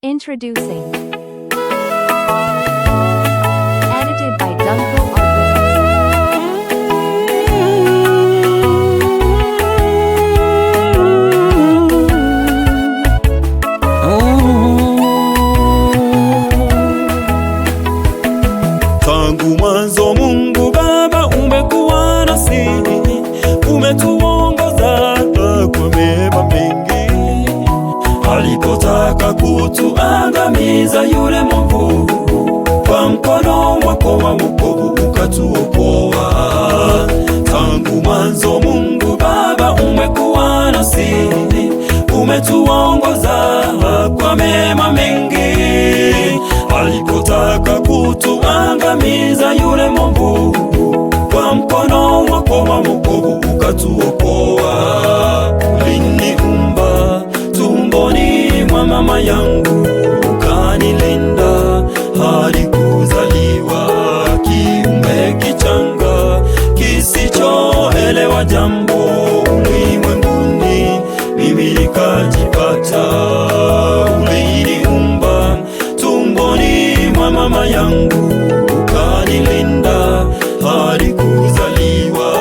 Introducing. Edited by Dunko Artworks. Tangu mwanzo Mungu Baba umekuwa nasi, umetuongoza kwa mema mengi. Alipotaka kutuangamiza yule mwovu, kwa mkono wako wa wokovu ukatuokoa. Tangu mwanzo Mungu Baba umekuwa nasi, umetuongoza kwa mema mengi. Alipotaka kutuangamiza yule mwovu, kwa mkono wako wa wokovu ukatuokoa. Uliniumba tumboni mwa mama yangu, ukanilinda hadi kuzaliwa. Kiumbe kichanga kisichoelewa jambo ulimwenguni, mimi nikajipata. Uliniumba tumboni mwa mama yangu, ukanilinda hadi kuzaliwa.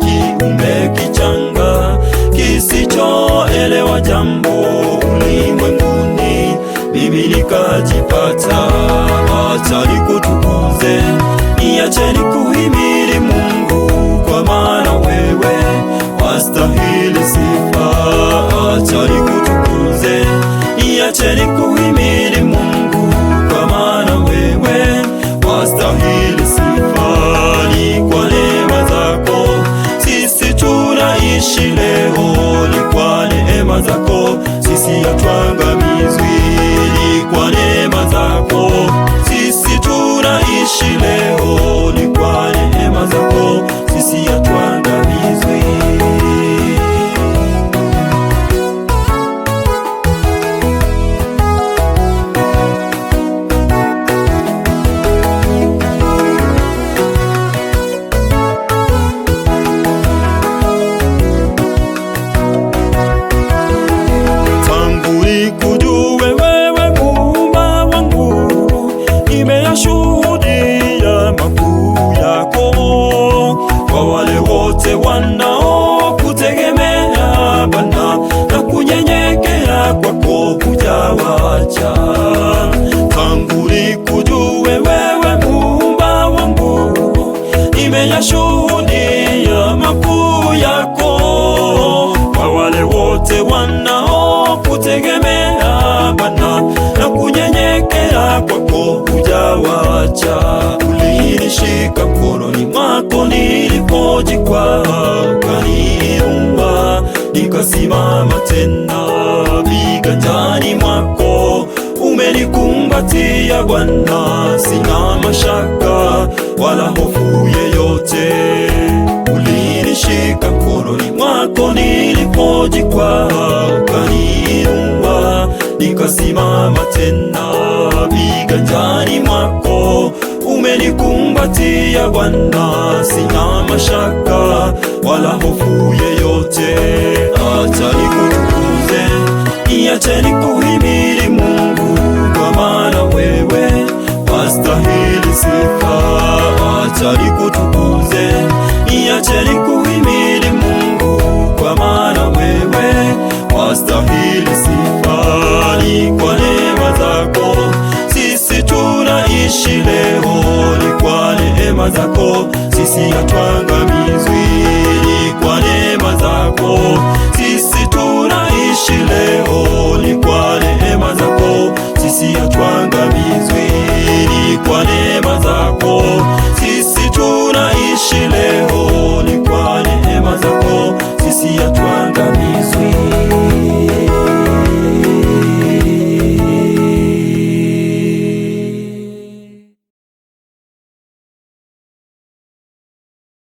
Kiumbe kichanga kisichoelewa jambo ulimwenguni, mimi nikajipata. Acha nikutukuze, niache nikuhimidi Mungu, kwa maana wewe wastahili sifa. Acha nikutukuze, niache nikuhimidi Mungu, kwa maana wewe wastahili sifa. Ni kwa neema zako sisi tunaishi leo, ni kwa neema zako sisi hatuangamizwi. Ni kwa neema zako sisi tunaishi leo, ni kwa neema zako sisi hatuangamizwi. Nimeyashuhudia makuu yako, kwa wale wote wanaokutegemea Bwana, na kunyenyekea kwako hujawacha. Tangu nikujue wewe Muumba wangu, nimeyashuhudia makuu yako, kwa wale wote wanaokutegemea Bwana, na kunyenyekea kwako hujawacha. Ulinishika mkononi mwako nilipojikwaa, ukaniinua nikasimama tena. Viganjani mwako umenikumbatia Bwana, sina mashaka wala hofu yeyote. Ulinishika mkononi mwako nilipojikwaa, ukaniinua nikasimama tena. Viganjani mwako umenikumbatia Bwana, sina mashaka wala hofu yeyote. Acha nikutukuze, niache nikuhimidi